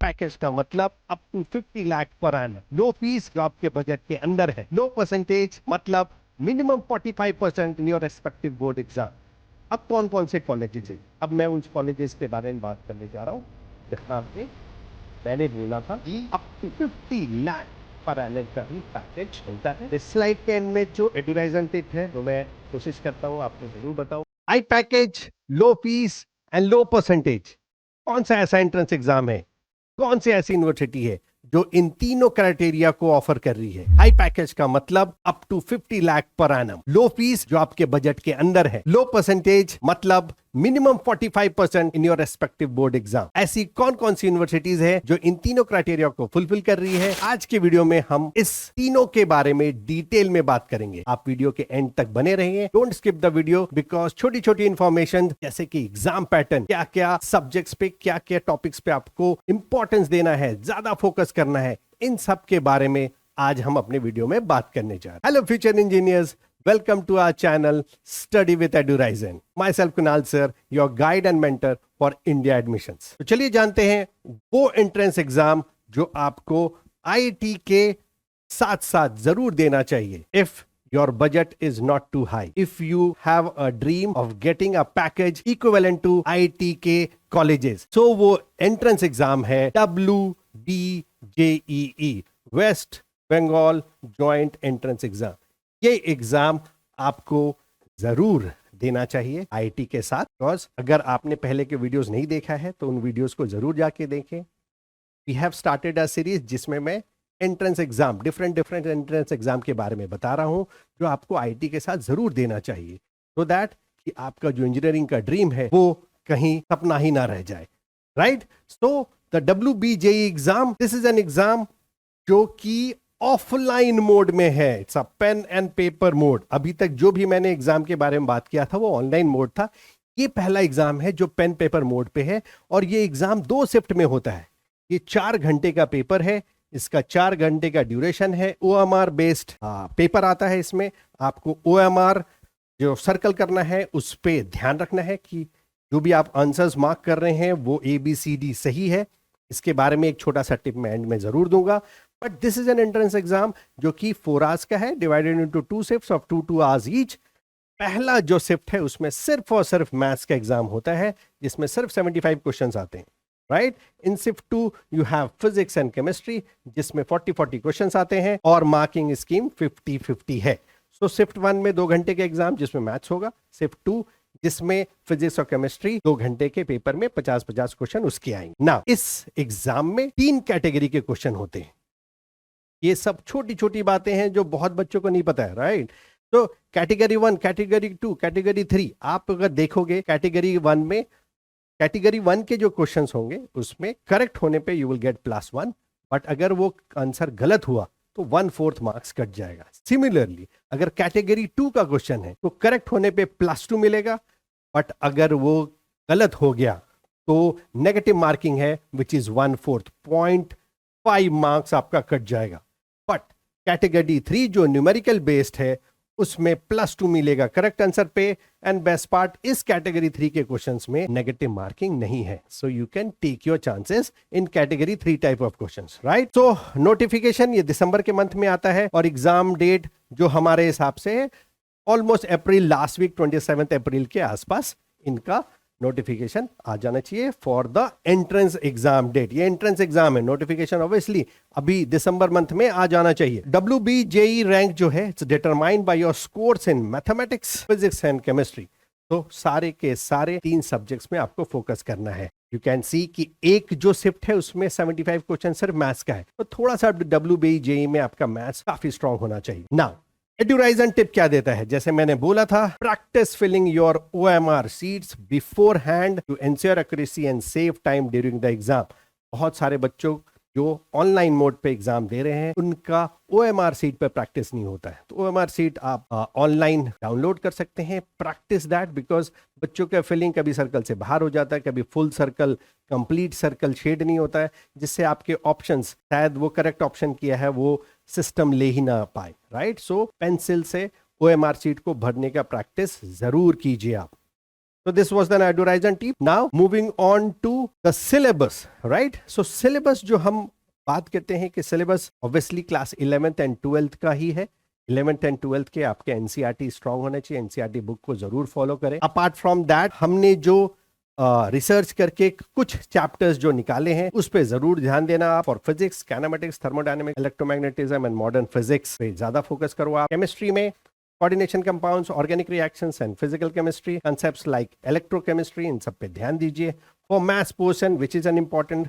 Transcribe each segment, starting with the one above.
Package का मतलब up to 50 lakh per annum. Low fees जो आपके बजट के अंदर है। लो परसेंटेज मतलब minimum 45% in your respective board exam. अब कौन कौन से कॉलेजेस है, अब मैं उन कॉलेजेस के बारे में बात करने जा रहा हूँ। देखना मैंने बोला था up to 50 lakh per annum का ही पैकेज मिलता है। इस स्लाइड के एंड में जो एडवर्टाइजमेंट है वो मैं कोशिश करता हूँ आपको जरूर बताऊं। High package, low fees and low percentage, कौन सा ऐसा एंट्रेंस एग्जाम है, कौन सी ऐसी यूनिवर्सिटी है जो इन तीनों क्राइटेरिया को ऑफर कर रही है। हाई पैकेज का मतलब up to 50 lakh per annum. Low fees जो आपके बजट के अंदर है। लो परसेंटेज मतलब minimum 45% in your respective board exam. ऐसी कौन कौन सी यूनिवर्सिटीज है जो इन तीनों क्राइटेरिया को फुलफिल कर रही है, आज के वीडियो में हम इस तीनों के बारे में डिटेल में बात करेंगे। आप वीडियो के एंड तक बने रहिए, don't skip the video, because छोटी छोटी इंफॉर्मेशन जैसे कि एग्जाम पैटर्न, क्या क्या सब्जेक्ट्स पे क्या क्या टॉपिक्स पे आपको इंपॉर्टेंस देना है, ज्यादा फोकस करना है, इन सब के बारे में आज हम अपने वीडियो में बात करने जा रहे हैं। Hello future engineers, welcome to our channel Study with EduRizen. Myself Kunal sir, your guide and mentor for India admissions. तो चलिए जानते हैं वो एंट्रेंस एग्जाम जो आपको आईआईटी के साथ साथ जरूर देना चाहिए। If your budget is not too high, if you have a dream of getting a package equivalent to IIT के colleges, so वो एंट्रेंस एग्जाम है WBJEE, West Bengal joint entrance exam. ये एग्जाम आपको जरूर देना चाहिए आईआईटी के साथ। बिकॉज अगर आपने पहले के वीडियोस नहीं देखा है तो उन वीडियोस को जरूर जाके देखें। We have started a series जिसमें मैं entrance exam, different entrance exam के बारे में बता रहा हूं जो आपको आईआईटी के साथ जरूर देना चाहिए, सो दैट कि आपका जो इंजीनियरिंग का ड्रीम है वो कहीं सपना ही ना रह जाए। Right, so the WBJE exam, this is an exam जो कि ऑफलाइन मोड में है। It's a pen and paper mode. अभी तक जो भी मैंने एग्जाम के बारे में बात किया था वो ऑनलाइन मोड था। ये पहला एग्जाम है जो पेन पेपर मोड पे है और ये एग्जाम 2 शिफ्ट में होता है। ये 4 घंटे का पेपर है, इसका 4 घंटे का ड्यूरेशन है। OMR बेस्ड पेपर आता है। इसमें आपको OMR जो सर्कल करना है उस पर ध्यान रखना है कि जो भी आप आंसर्स मार्क कर रहे हैं वो ABCD सही है। इसके बारे में एक छोटा सा टिप मैं एंड में जरूर दूंगा। But this is N entrance exam जो कि 4 आवर्स का है, divided into 2 shifts of 2 hours each. पहला जो शिफ्ट है उसमें सिर्फ और सिर्फ मैथ्स का एग्जाम होता है जिसमें सिर्फ 75 क्वेश्चंस आते हैं। Right, in shift 2 you have physics and chemistry जिसमें 40 क्वेश्चंस आते हैं और मार्किंग स्कीम 50-50 है। सो शिफ्ट 1 में 2 घंटे का एग्जाम जिसमें मैथ्स होगा, शिफ्ट 2 जिसमें फिजिक्स और केमिस्ट्री 2 घंटे के पेपर में 50-50 क्वेश्चन उसके आएंगे। ना, इस एग्जाम में 3 कैटेगरी के क्वेश्चन होते हैं। ये सब छोटी छोटी बातें हैं जो बहुत बच्चों को नहीं पता है। राइट, तो कैटेगरी 1, कैटेगरी 2, कैटेगरी 3, आप अगर देखोगे कैटेगरी 1 में, कैटेगरी 1 के जो क्वेश्चंस होंगे उसमें करेक्ट होने पे यू विल गेट +1, बट अगर वो आंसर गलत हुआ तो 1/4 मार्क्स कट जाएगा। सिमिलरली अगर कैटेगरी 2 का क्वेश्चन है तो करेक्ट होने पे +2 मिलेगा, बट अगर वो गलत हो गया तो नेगेटिव मार्किंग है विच इज 1/4, 0.5 मार्क्स आपका कट जाएगा। बट कैटेगरी 3 जो न्यूमेरिकल बेस्ड है उसमें +2 मिलेगा करेक्ट आंसर पे। एंड बेस्ट पार्ट, इस कैटेगरी 3 के क्वेश्चंस में नेगेटिव मार्किंग नहीं है, so you can take your chances in category 3 type of questions. Right, so notification ये दिसंबर के मंथ में आता है और एग्जाम डेट जो हमारे हिसाब से almost April, last week 27 April के आसपास इनका नोटिफिकेशन आ जाना चाहिए for the entrance exam date. ये एंट्रेंस एग्जाम है, नोटिफिकेशन ऑब्वियसली अभी दिसंबर मंथ में आ जाना चाहिए। WBJE रैंक जो है it's determined by your scores in mathematics, physics and chemistry. तो सारे के सारे 3 सब्जेक्ट्स में आपको फोकस करना है। यू कैन सी कि एक जो शिफ्ट है उसमें 75 क्वेश्चन सिर्फ मैथ्स का है, तो थोड़ा सा WBJE में आपका मैथ्स काफी स्ट्रांग होना चाहिए। ना, EduRizen टिप क्या देता है, जैसे मैंने बोला था, practice filling your OMR sheets beforehand to ensure accuracy and save time during the exam. बहुत सारे बच्चों जो ऑनलाइन मोड पे एग्जाम दे रहे हैं उनका OMR सीट पे प्रैक्टिस नहीं होता है। तो OMR सीट आप ऑनलाइन डाउनलोड कर सकते हैं। प्रैक्टिस दैट, बिकॉज बच्चों का फिलिंग कभी सर्कल से बाहर हो जाता है, कभी full circle, complete circle shade नहीं होता है, जिससे आपके ऑप्शंस, शायद वो करेक्ट ऑप्शन किया है वो सिस्टम ले ही ना पाए। राइट, सो पेंसिल से OMR सीट को भरने का प्रैक्टिस जरूर कीजिए आप। So this was the horizon tip. Now moving on to the syllabus, right? So syllabus जो हम बात करते हैं कि syllabus obviously class 11th and 12th का ही है. 11th and 12th के आपके एनसीईआरटी स्ट्रांग होने चाहिए. एनसीईआरटी बुक को जरूर फॉलो करें. अपार्ट फ्रॉम दैट हमने जो रिसर्च करके कुछ चैप्टर्स जो निकाले हैं उस पे जरूर ध्यान देना आप. For physics, kinematics, thermodynamics, electromagnetism and modern physics पे ज्यादा फोकस करो आप. केमिस्ट्री में coordination compounds, organic reactions and physical chemistry, concepts like electrochemistry, इन सब पे ध्यान दीजिए. For maths portion which is an important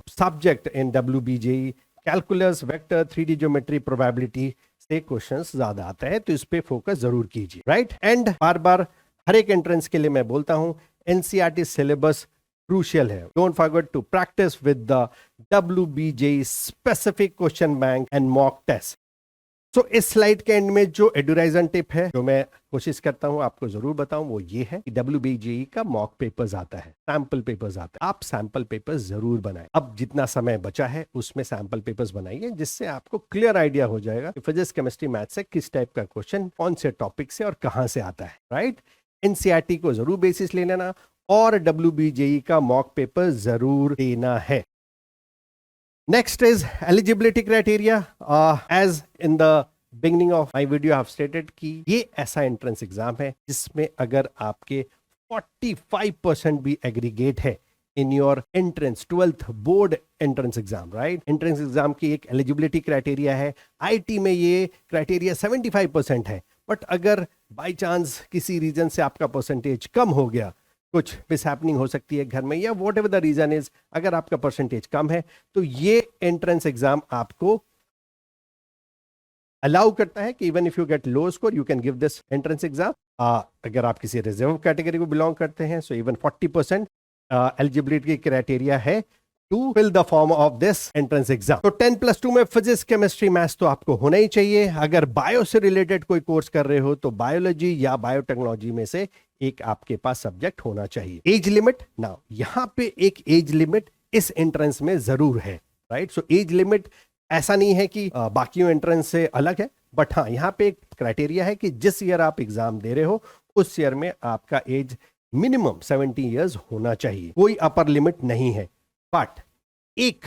subject in WBJE, calculus, vector, 3D geometry, probability से क्वेश्चंस ज्यादा आता है तो इस पे फोकस जरूर कीजिए. राइट. एंड बार बार हर एक एंट्रेंस के लिए मैं बोलता हूं एनसीईआरटी सिलेबस क्रूशियल है. Don't forget to practise with the WBJE specific question bank and mock test. So इस स्लाइड के एंड में जो एडुराइजन टिप है जो मैं कोशिश करता हूं आपको जरूर बताऊं वो ये है कि WBJE का मॉक पेपर्स आता है, सैंपल पेपर्स आता है. आप सैंपल पेपर्स जरूर बनाएं. अब जितना समय बचा है उसमें सैंपल पेपर्स बनाइए जिससे आपको क्लियर आइडिया हो जाएगा कि फिजिक्स, केमिस्ट्री, मैथ से किस टाइप का क्वेश्चन कौन से टॉपिक से और कहां से आता है. राइट. एनसीईआरटी को जरूर बेसिस ले लेना और WBJE का मॉक पेपर जरूर देना है. Next is eligibility criteria. As in the beginning of my video I have stated कि ये ऐसा एंट्रेंस एग्जाम है जिसमें अगर आपके 45% भी एग्रीगेट है in your entrance 12th board entrance exam. Right. Entrance exam की एक एलिजिबिलिटी क्राइटेरिया है. IT में ये क्राइटेरिया 75% है. बट अगर बाई चांस किसी रीजन से आपका परसेंटेज कम हो गया, कुछ मिसहैपनिंग हो सकती है घर में या whatever the reason is, अगर आपका परसेंटेज कम है तो ये एंट्रेंस एग्जाम आपको अलाउ करता है कि even if you get low score you can give this entrance exam. अगर आप किसी रिजर्व कैटेगरी को बिलोंग करते हैं सो इवन 40% एलिजिबिलिटी क्राइटेरिया है to fill the form of this entrance exam. तो 10+2 में फिजिक्स, केमिस्ट्री, मैथ्स तो आपको होना ही चाहिए. अगर बायो से रिलेटेड कोई कोर्स कर रहे हो तो बायोलॉजी या बायोटेक्नोलॉजी में से एक आपके पास सब्जेक्ट होना चाहिए. एज लिमिट, नाउ यहां पे एक एज लिमिट इस एंट्रेंस में जरूर है. राइट. सो एज लिमिट ऐसा नहीं है कि बाकी एंट्रेंस से अलग है, बट हाँ यहाँ पे एक क्राइटेरिया है कि जिस ईयर आप एग्जाम दे रहे हो उस ईयर में आपका एज मिनिमम 70 ईयर्स होना चाहिए. कोई अपर लिमिट नहीं है. बट एक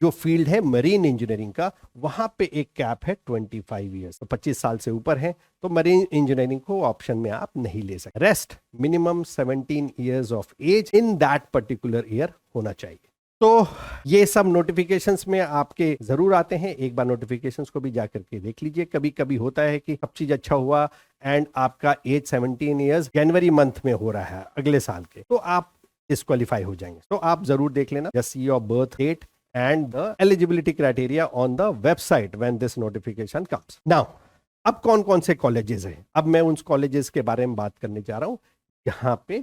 जो फील्ड है मरीन इंजीनियरिंग का, वहां पे एक कैप है 25 ईयर्स. तो 25 साल से ऊपर है तो मरीन इंजीनियरिंग को ऑप्शन में आप नहीं ले सकते. Rest minimum 17 years of age in that particular year होना चाहिए. तो ये सब नोटिफिकेशंस में आपके जरूर आते हैं. एक बार नोटिफिकेशंस को भी जाकर के देख लीजिए. कभी कभी होता है कि सब चीज अच्छा हुआ एंड आपका एज 17 ईयर्स जनवरी मंथ में हो रहा है अगले साल के, तो आप डिस्क्वालीफाई हो जाएंगे. तो आप जरूर देख लेना just see your birth date and the eligibility criteria on the website when this notification comes. Now, अब कौन कौन से कॉलेजेस हैं? अब मैं उन कॉलेजेस के बारे में बात करने जा रहा हूं. यहाँ पे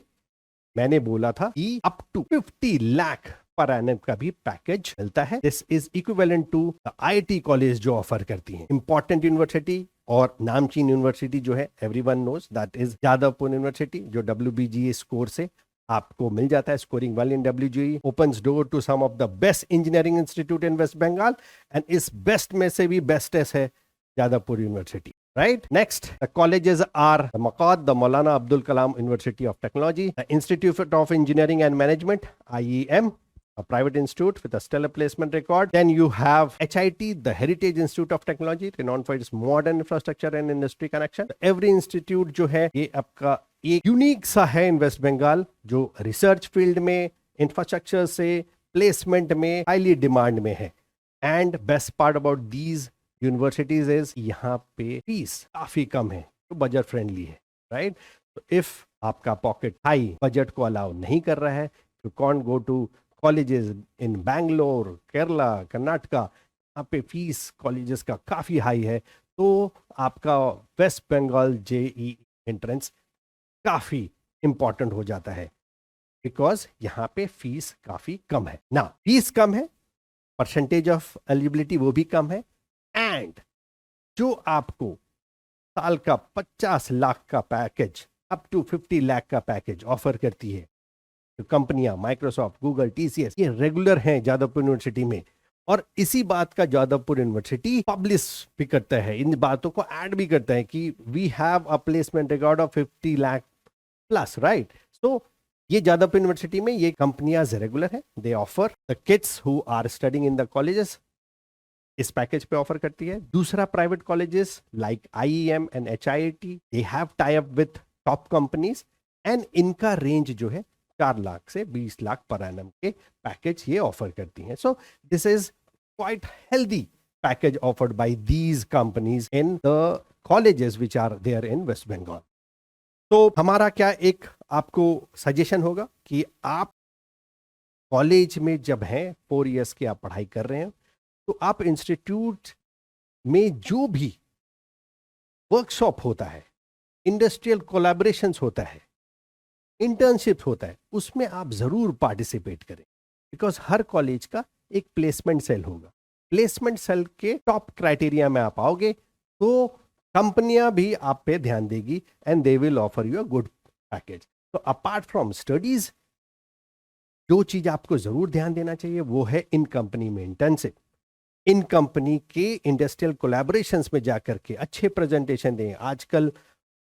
मैंने बोला था कि up to 50 lakh per annum का भी पैकेज मिलता है. This is equivalent to the IIT college जो ऑफर करती हैं. इंपॉर्टेंट यूनिवर्सिटी और नामचीन यूनिवर्सिटी जो है everyone knows that is Jadavpur university, जो WBGE स्कोर से आपको मिल जाता है. Scoring well in WBGE, opens door to some of the best engineering institute in West Bengal and इस बेस्ट में से भी बेस्टेस्ट है Jadavpur university. Right. Next, the colleges are the MACAD, the Maulana Abdul Kalam University of Technology, the Institute of Engineering and Management, IEM, a private institute with a stellar placement record. Then you have HIT, the Heritage Institute of Technology, renowned for its modern infrastructure and industry connection. Every institute जो है ये आपका एक unique सा है इन West Bengal, जो research field में, infrastructure से, प्लेसमेंट में हाईली डिमांड में है. And best part about these universities is यहाँ पे फीस काफी कम है, तो बजट फ्रेंडली है. राइट. तो इफ आपका पॉकेट हाई बजट को अलाउ नहीं कर रहा है, you can't go to colleges in Bangalore, Kerala, Karnataka, यहाँ पे फीस कॉलेजेस का काफी हाई है, तो आपका वेस्ट बंगाल JEE एंट्रेंस काफी इंपॉर्टेंट हो जाता है बिकॉज यहाँ पे फीस काफी कम है. ना फीस कम है, परसेंटेज ऑफ एलिजिबिलिटी वो भी कम है, एंड जो आपको साल का 50 लाख का पैकेज अप टू 50 लाख का पैकेज ऑफर करती है, तो कंपनियां माइक्रोसॉफ्ट, गूगल, TCS ये रेगुलर हैं जादवपुर यूनिवर्सिटी में. और इसी बात का जादवपुर यूनिवर्सिटी पब्लिश भी करता है, इन बातों को ऐड भी करता है कि we have a placement record of 50 lakh plus, right? So ये जादवपुर यूनिवर्सिटी में ये कंपनियां रेगुलर है, they offer the kids who are studying in the colleges, इस पैकेज पे ऑफर करती है। दूसरा, private colleges like IEM and HIIT, they have tie up with top companies and इनका रेंज जो है 4 लाख से 20 लाख पर एनम के पैकेज ये ऑफर करती हैं। So this is quite healthy package offered by these companies in the colleges which are there in West Bengal. तो हमारा क्या एक आपको सजेशन होगा कि आप कॉलेज में जब हैं, 4 इयर्स की आप पढ़ाई कर रहे हैं, तो आप इंस्टीट्यूट में जो भी वर्कशॉप होता है, इंडस्ट्रियल कोलैबोरेशंस होता है, इंटर्नशिप होता है, उसमें आप जरूर पार्टिसिपेट करें, बिकॉज हर कॉलेज का एक प्लेसमेंट सेल होगा। प्लेसमेंट सेल के टॉप क्राइटेरिया में आप आओगे तो कंपनियां भी आप पे ध्यान देगी and they will offer you a good package. तो अपार्ट फ्रॉम स्टडीज, जो चीज आपको जरूर ध्यान देना चाहिए वो है इन कंपनी में इंटर्नशिप। इन कंपनी के इंडस्ट्रियल कोलैबोरेशंस में जाकर के अच्छे प्रेजेंटेशन दें। आजकल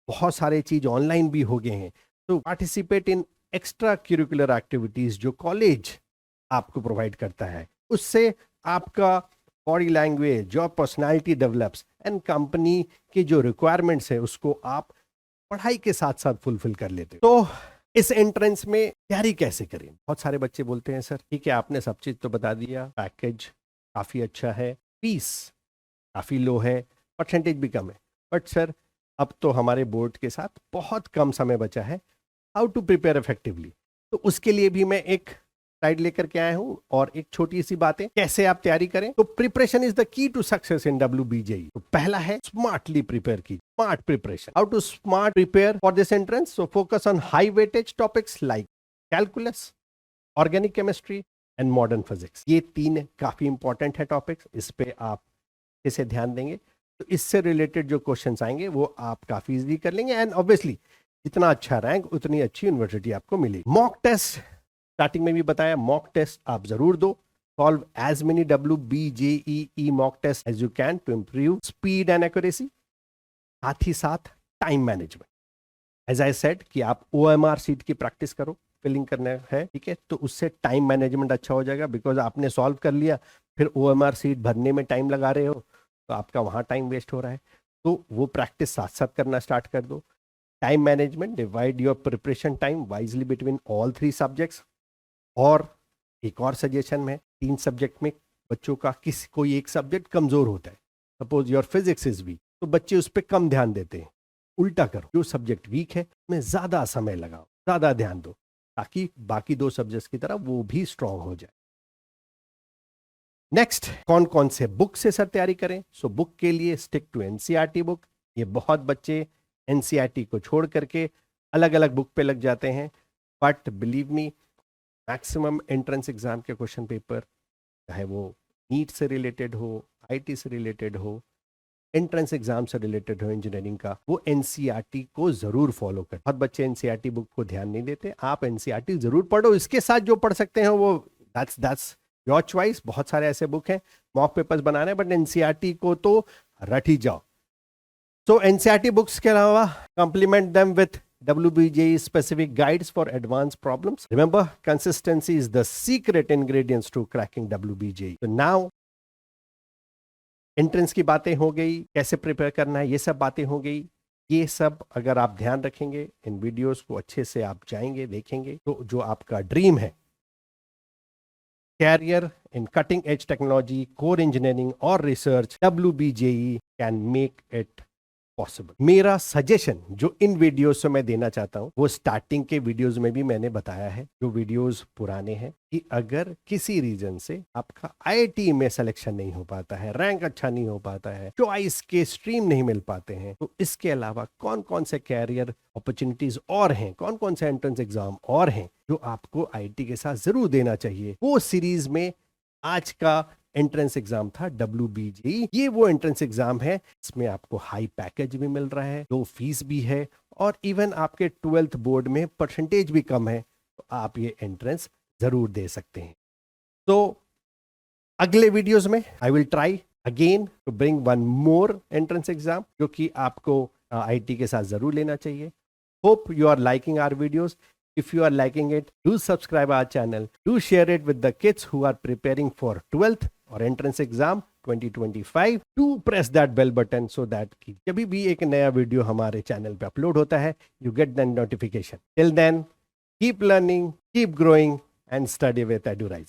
बहुत सारे चीज ऑनलाइन भी हो गए हैं, तो participate in extra curricular activities जो कॉलेज आपको प्रोवाइड करता है। उससे आपका बॉडी लैंग्वेज, जो पर्सनालिटी डेवलप्स एंड कंपनी के जो रिक्वायरमेंट्स है उसको आप पढ़ाई के साथ साथ फुलफिल कर लेते हो। तो इस एंट्रेंस में तैयारी कैसे करें? बहुत सारे बच्चे बोलते हैं सर ठीक है आपने सब चीज तो बता दिया, पैकेज काफी अच्छा है, फीस काफी लो है, परसेंटेज भी कम है, बट सर अब तो हमारे बोर्ड के साथ बहुत कम समय बचा है, हाउ टू प्रिपेयर इफेक्टिवली। तो उसके लिए भी मैं एक स्लाइड लेकर के आया हूं और एक छोटी सी बात है कैसे आप तैयारी करें। तो preparation is the key to success in WBJE। तो पहला है smartly prepare key, smart preparation. How to smart prepare for this entrance? So focus on high weightage topics like calculus, organic chemistry and modern physics. ये 3 काफी important है topics, इस पे आप इसे ध्यान देंगे तो इससे रिलेटेड जो क्वेश्चंस आएंगे वो आप काफी इजीली कर लेंगे एंड ऑब्वियसली जितना अच्छा रैंक उतनी अच्छी यूनिवर्सिटी आपको मिलेगी। मॉक टेस्ट स्टार्टिंग में भी बताया, मॉक टेस्ट आप जरूर दो। Solve as many WBJEE mock test as you can to improve speed and accuracy. साथ ही साथ time management, as I said कि आप OMR सीट की प्रैक्टिस करो, फिलिंग करना है, ठीक है, तो उससे टाइम मैनेजमेंट अच्छा हो जाएगा। बिकॉज आपने सॉल्व कर लिया, फिर OMR सीट भरने में टाइम लगा रहे हो तो आपका वहाँ टाइम वेस्ट हो रहा है। तो वो प्रैक्टिस साथ साथ करना स्टार्ट कर दो। Time management, divide your preparation time wisely between all 3 subjects. और एक और सजेशन में, 3 सब्जेक्ट में बच्चों का कोई एक सब्जेक्ट कमजोर होता है, suppose your physics is weak, तो बच्चे उस पर कम ध्यान देते हैं। उल्टा करो, जो सब्जेक्ट वीक है उसमें ज्यादा समय लगाओ, ज्यादा ध्यान दो, ताकि बाकी 2 सब्जेक्ट्स की तरह वो भी स्ट्रांग हो जाए। नेक्स्ट, कौन कौन से बुक से सर तैयारी करें? सो बुक के लिए स्टिक टू NCERT बुक। ये बहुत बच्चे NCERT को छोड़ करके अलग अलग बुक पे लग जाते हैं, but believe me maximum entrance exam के क्वेश्चन पेपर, चाहे वो नीट से रिलेटेड हो, IT से रिलेटेड हो, एंट्रेंस एग्जाम से रिलेटेड हो इंजीनियरिंग का, वो NCERT को जरूर फॉलो कर। बहुत बच्चे NCERT बुक को ध्यान नहीं देते, आप NCERT जरूर पढ़ो, इसके साथ जो पढ़ सकते हैं वो दैट्स योर चॉइस। बहुत सारे ऐसे बुक हैं मॉक पेपर्स बनाने हैं, बट NCERT को तो रट ही जाओ। सो NCERT बुक्स के अलावा complement them with WBJE specific guides for advanced problems. Remember, consistency is the secret ingredients to cracking WBJE. So now, entrance की बातें हो गई, कैसे प्रिपेयर करना है, ये सब बातें हो गई। ये सब अगर आप ध्यान रखेंगे, इन वीडियोस को अच्छे से आप जाएंगे, देखेंगे, तो जो आपका ड्रीम है, career in cutting edge technology, core engineering और research, WBJE can make it possible. मेरा सजेशन जो इन वीडियोस से मैं देना चाहता हूं, वो स्टार्टिंग के वीडियोस में भी मैंने बताया है, जो वीडियोस पुराने हैं, कि अगर किसी रीजन से आपका IIT में सिलेक्शन नहीं हो पाता है, रैंक अच्छा नहीं हो पाता है, चॉइस के स्ट्रीम नहीं मिल पाते हैं, तो इसके अलावा कौन कौन से कैरियर अपॉर्चुनिटीज और हैं, कौन कौन से एंट्रेंस एग्जाम और हैं जो आपको IIT के साथ जरूर देना चाहिए। वो सीरीज में आज का एंट्रेंस एग्जाम था WBJE। ये वो एंट्रेंस एग्जाम है, इसमें आपको हाई पैकेज भी मिल रहा है, लो फीस भी है, और इवन आपके 12th बोर्ड में परसेंटेज भी कम है, तो आप ये एंट्रेंस जरूर दे सकते हैं। तो अगले वीडियोस में I will try again to bring one more entrance exam जो कि आपको IIT के साथ जरूर लेना चाहिए। Hope you are liking our videos. If you are liking it, do subscribe our channel. Do share it with the kids who are preparing for 12th or entrance exam 2025. Do press that bell button so that कि जब भी एक नया video हमारे channel पे upload होता है, you get the notification. Till then, keep learning, keep growing and study with EduRiser.